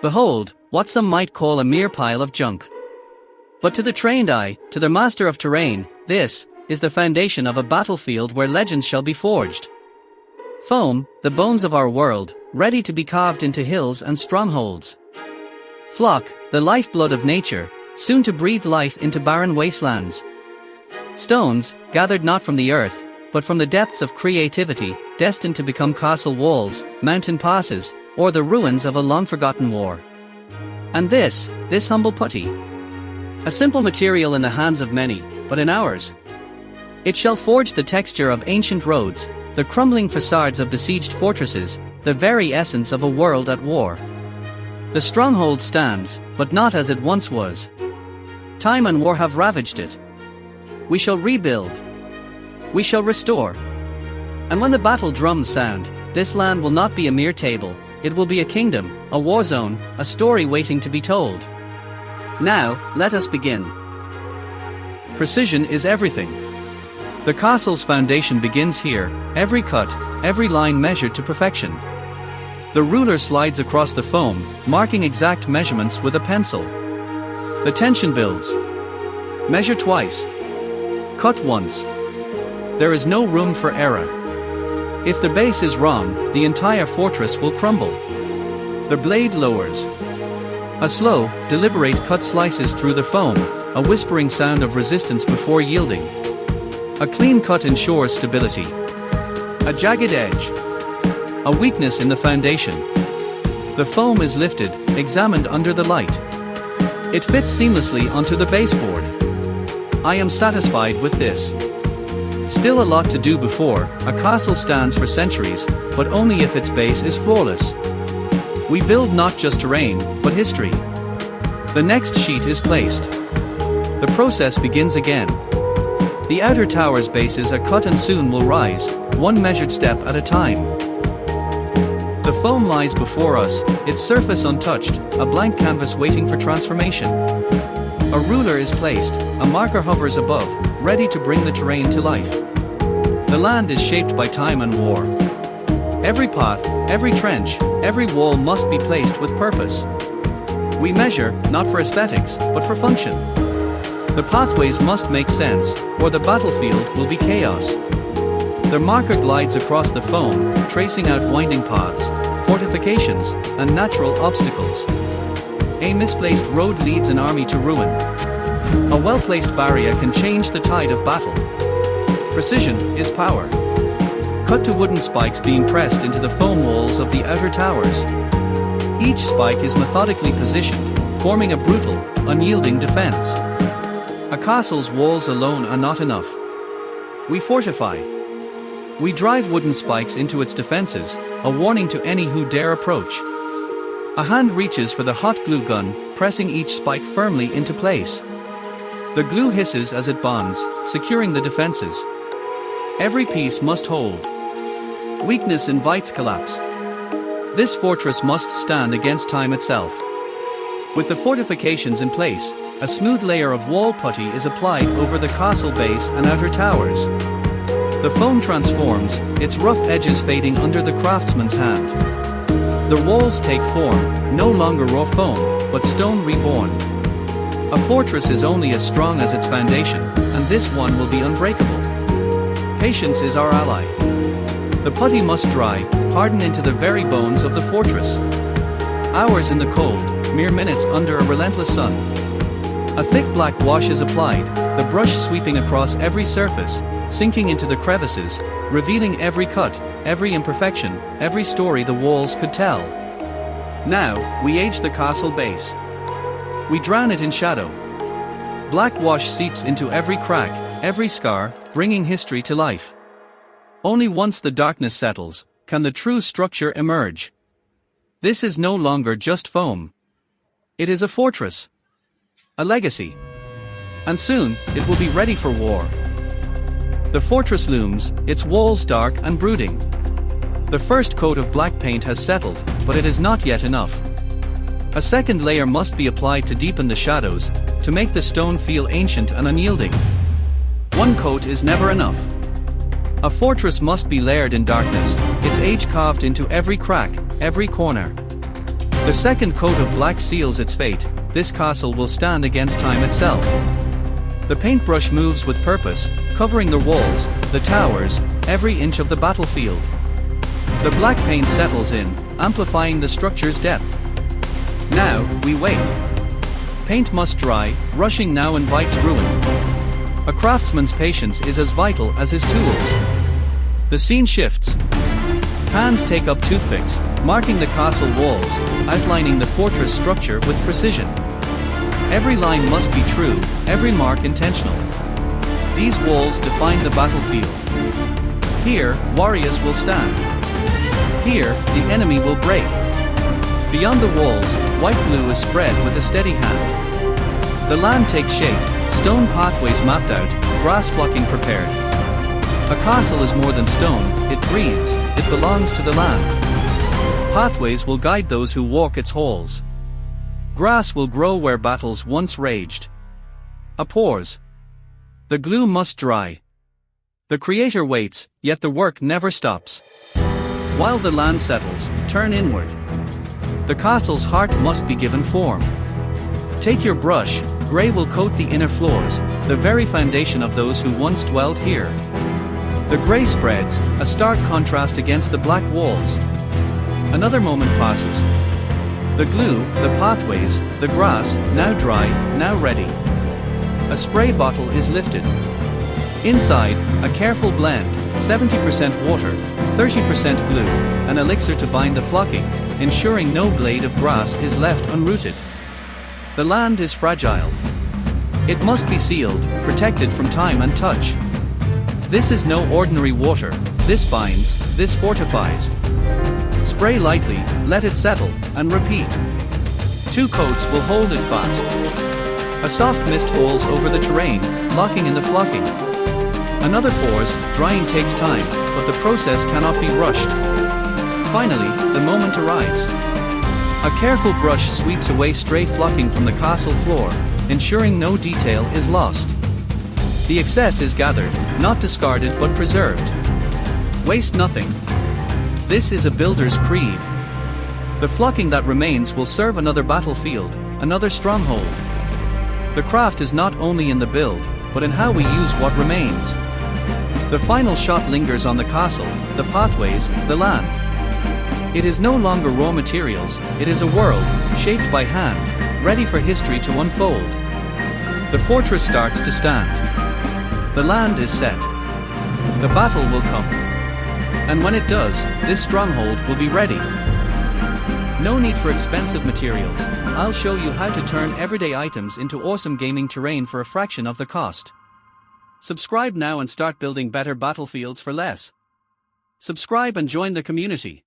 Behold, what some might call a mere pile of junk. But to the trained eye, to the master of terrain, this is the foundation of a battlefield where legends shall be forged. Foam, the bones of our world, ready to be carved into hills and strongholds. Flock, the lifeblood of nature, soon to breathe life into barren wastelands. Stones, gathered not from the earth, but from the depths of creativity, destined to become castle walls, mountain passes, or the ruins of a long-forgotten war. And this humble putty. A simple material in the hands of many, but in ours. It shall forge the texture of ancient roads, the crumbling facades of besieged fortresses, the very essence of a world at war. The stronghold stands, but not as it once was. Time and war have ravaged it. We shall rebuild. We shall restore. And when the battle drums sound, this land will not be a mere table, it will be a kingdom, a war zone, a story waiting to be told. Now, let us begin. Precision is everything. The castle's foundation begins here, every cut, every line measured to perfection. The ruler slides across the foam, marking exact measurements with a pencil. The tension builds. Measure twice. Cut once. There is no room for error. If the base is wrong, the entire fortress will crumble. The blade lowers. A slow, deliberate cut slices through the foam, a whispering sound of resistance before yielding. A clean cut ensures stability. A jagged edge. A weakness in the foundation. The foam is lifted, examined under the light. It fits seamlessly onto the baseboard. I am satisfied with this. Still a lot to do before a castle stands for centuries, but only if its base is flawless. We build not just terrain, but history. The next sheet is placed. The process begins again. The outer tower's bases are cut and soon will rise, one measured step at a time. The foam lies before us, its surface untouched, a blank canvas waiting for transformation. A ruler is placed, a marker hovers above, ready to bring the terrain to life. The land is shaped by time and war. Every path, every trench, every wall must be placed with purpose. We measure, not for aesthetics, but for function. The pathways must make sense, or the battlefield will be chaos. The marker glides across the foam, tracing out winding paths, fortifications, and natural obstacles. A misplaced road leads an army to ruin. A well-placed barrier can change the tide of battle. Precision is power. Cut to wooden spikes being pressed into the foam walls of the outer towers. Each spike is methodically positioned, forming a brutal, unyielding defense. A castle's walls alone are not enough. We fortify. We drive wooden spikes into its defenses, a warning to any who dare approach. A hand reaches for the hot glue gun, pressing each spike firmly into place. The glue hisses as it bonds, securing the defenses. Every piece must hold. Weakness invites collapse. This fortress must stand against time itself. With the fortifications in place, a smooth layer of wall putty is applied over the castle base and outer towers. The foam transforms, its rough edges fading under the craftsman's hand. The walls take form, no longer raw foam, but stone reborn. A fortress is only as strong as its foundation, and this one will be unbreakable. Patience is our ally. The putty must dry, harden into the very bones of the fortress. Hours in the cold, mere minutes under a relentless sun. A thick black wash is applied, the brush sweeping across every surface, sinking into the crevices, revealing every cut, every imperfection, every story the walls could tell. Now, we age the castle base. We drown it in shadow. Black wash seeps into every crack, every scar, bringing history to life. Only once the darkness settles, can the true structure emerge. This is no longer just foam. It is a fortress. A legacy. And soon, it will be ready for war. The fortress looms, its walls dark and brooding. The first coat of black paint has settled, but it is not yet enough. A second layer must be applied to deepen the shadows, to make the stone feel ancient and unyielding. One coat is never enough. A fortress must be layered in darkness, its age carved into every crack, every corner. The second coat of black seals its fate. This castle will stand against time itself. The paintbrush moves with purpose, covering the walls, the towers, every inch of the battlefield. The black paint settles in, amplifying the structure's depth. Now, we wait. Paint must dry, rushing now invites ruin. A craftsman's patience is as vital as his tools. The scene shifts. Hands take up toothpicks, marking the castle walls, outlining the fortress structure with precision. Every line must be true, every mark intentional. These walls define the battlefield. Here, warriors will stand. Here, the enemy will break. Beyond the walls, white glue is spread with a steady hand. The land takes shape, stone pathways mapped out, grass flocking prepared. A castle is more than stone, it breathes, it belongs to the land. Pathways will guide those who walk its halls. Grass will grow where battles once raged. A pause. The glue must dry. The creator waits, yet the work never stops. While the land settles, turn inward. The castle's heart must be given form. Take your brush, grey will coat the inner floors, the very foundation of those who once dwelled here. The grey spreads, a stark contrast against the black walls. Another moment passes. The glue, the pathways, the grass, now dry, now ready. A spray bottle is lifted. Inside, a careful blend, 70% water, 30% glue, an elixir to bind the flocking, ensuring no blade of grass is left unrooted. The land is fragile. It must be sealed, protected from time and touch. This is no ordinary water, this binds, this fortifies. Spray lightly, let it settle, and repeat. 2 coats will hold it fast. A soft mist falls over the terrain, locking in the flocking. Another pours, drying takes time, but the process cannot be rushed. Finally, the moment arrives. A careful brush sweeps away stray flocking from the castle floor, ensuring no detail is lost. The excess is gathered, not discarded but preserved. Waste nothing. This is a builder's creed. The flocking that remains will serve another battlefield, another stronghold. The craft is not only in the build, but in how we use what remains. The final shot lingers on the castle, the pathways, the land. It is no longer raw materials, it is a world, shaped by hand, ready for history to unfold. The fortress starts to stand. The land is set. The battle will come. And when it does, this stronghold will be ready. No need for expensive materials, I'll show you how to turn everyday items into awesome gaming terrain for a fraction of the cost. Subscribe now and start building better battlefields for less. Subscribe and join the community.